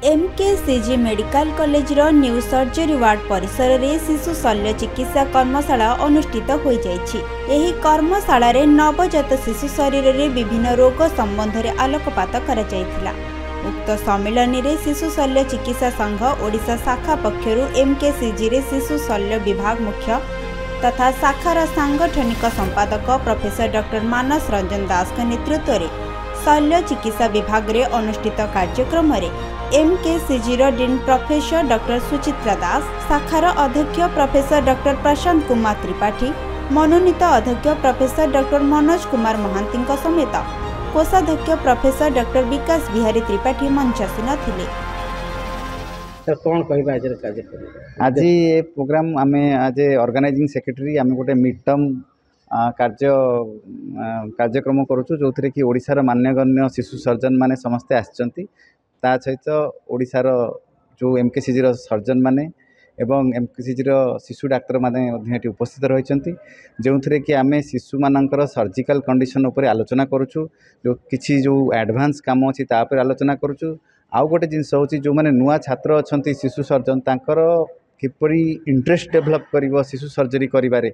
MKCG medical college रो new surgery ward परिसर रे शिशु शल्य चिकित्सा कर्मशाला अनुष्ठित हो जाइछि। एही कर्मशाला रे नवजात शिशु शरीर रे विभिन्न रोग संबंध रे आलोकपात करा जायथिला। उक्त सम्मेलन रे शिशु शल्य चिकित्सा संघ ओडिशा शाखा पक्षरु एमकेसीजी रे शिशु शल्य विभाग मुख्य तथा शाखार सांगठनिक संपादक प्रोफेसर डॉक्टर मानस रंजन दास के नेतृत्व रे शल्य चिकित्सा विभाग रे अनुष्ठित कार्यक्रम रे MKCG dean professor doctor Suchitra Das, शाखार अध्यक्ष प्रोफेसर डॉक्टर प्रशांत कुमार त्रिपाठी, मनोनीत अध्यक्ष प्रोफेसर डॉक्टर मनोज कुमार महांती समेत कोषाध्यक्ष प्रोफेसर डॉक्टर विकास बिहारी त्रिपाठी मंचासीन थिले। कौन कहबा आज ये प्रोग्राम आमे आज ऑर्गेनाइजिंग सेक्रेटरी आमे गोटे मिड टर्म कार्यक्रम करूँ जो थे कि ओडिशार मान्यगण्य शिशु सर्जन माने समस्ते आसचंती ता सहित ओडिशार जो एमकेसीजी सर्जन माने एवं एमकेसीजी शिशु डाक्तर माने उपस्थित रही जो थे कि आमे शिशु मानकर सर्जिकल कंडीशन उपर आलोचना करूँ जो किसी जो एडवांस काम अच्छी तापर आलोचना करूँ। आउ गोटे जिनस हूँ जो मैंने नुआ छात्र अच्छा शिशु सर्जन तांकर किपरि इंटरेस्ट डेभलप कर शिशु सर्जरी करिबारे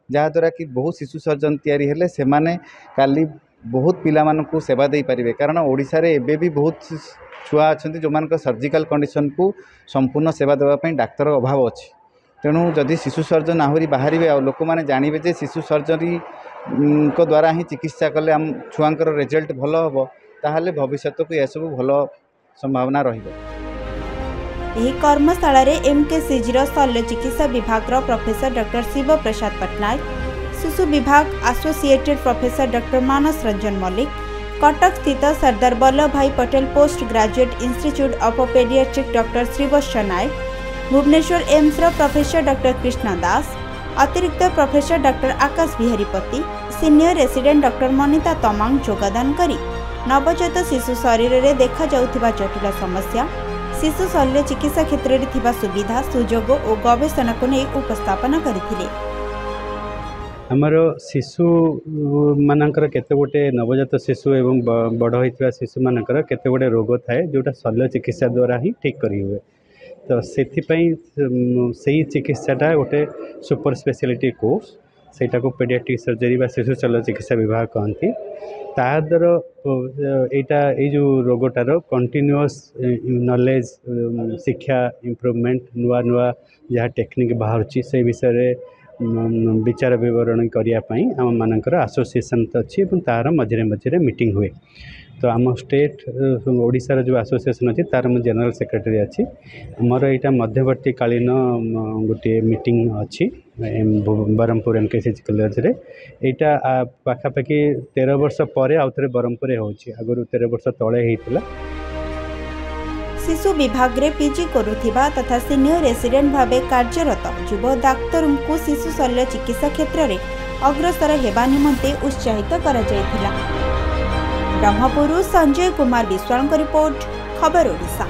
जहाँद्वारा कि बहुत शिशु सर्जन तैयारी हेले से माने काली बहुत पिला मानकु सेवा दे पारिबे कारण ओडिशा रे एबे भी बहुत छुआ अच्छा जो मान सर्जिकल कंडीशन को संपूर्ण सेवा देवाई डाक्तर अभाव अच्छी। तेणु जदि शिशु सर्जन आहरी बाहर आ लोक मैंने जानवे जे शिशु सर्जरी को द्वारा ही चिकित्सा कले आम छुआंकर रिजल्ट भल हम ताहले भविष्य को यह सब भल संभावना रहिबो। एही कर्मशाला रे एमकेसीजी शल्य चिकित्सा विभाग प्रोफेसर डॉक्टर शिव प्रसाद पटनायक, शिशु विभाग associated professor doctor Manas Ranjan Mallick, Cuttack स्थित Sardar Vallabh Bhai Patel post graduate institute of paediatric doctor Srivatsa Nayak, Bhubaneswar AIIMS professor doctor Krishna Das, अतिरिक्त professor doctor Akash Bihari Pati, senior resident doctor Manita Tamang योगदान करी नवजात शिशु शरीर में देखा जाउथिबा जटिल समस्या, शिशु शल्य चिकित्सा क्षेत्र में थिबा सुविधा सुजोग और गवेषणा को नहीं उपस्थापन करथिले। आमर शिशु मानकर केते गोटे नवजात शिशु एवं बड़ होइतिबा शिशु मानकर केते गोटे रोग थाए जोटा शल्य चिकित्सा द्वारा ही ठीक करी हुए। तो सेथिपई सही चिकित्साटा गोटे सुपर स्पेशलिटी कोर्स सेटा को पेडियाट्रिक सर्जरी बा शिशु शल्य चिकित्सा विभाग कहती तादर एटा ए जो रोगटार कंटिन्यूअस नॉलेज शिक्षा इम्प्रूवमेंट नुआ नुआ जहाँ टेक्निक बाहर से विषय विचार विवरण करने आम मानकर एसोसिएशन अच्छी तार मझे मझे मीटिंग हुए। तो आम स्टेट ओडिशार जो एसोसिएशन अच्छी तार मु जनरल सेक्रेटरी अच्छी आमर यहाँ मध्यवर्ती कालीन गोटे मीटिंग अच्छी बरहमपुर एमकेसीजी कॉलेज रे यहाँ पाखापाखि 13 वर्ष पर आउ थे बरहमपुर होगुरी 13 वर्ष तले होता। शिशु विभाग रे पीजी करुथिबा तथा सीनियर रेसिडेंट भावे कार्यरत युव डाक्तर को शिशु शल्य चिकित्सा क्षेत्र में अग्रसर हेबा निमंते उत्साहित करा जायथिला। ब्रह्मपुर संजय कुमार विश्वाल रिपोर्ट, खबर ओडिशा।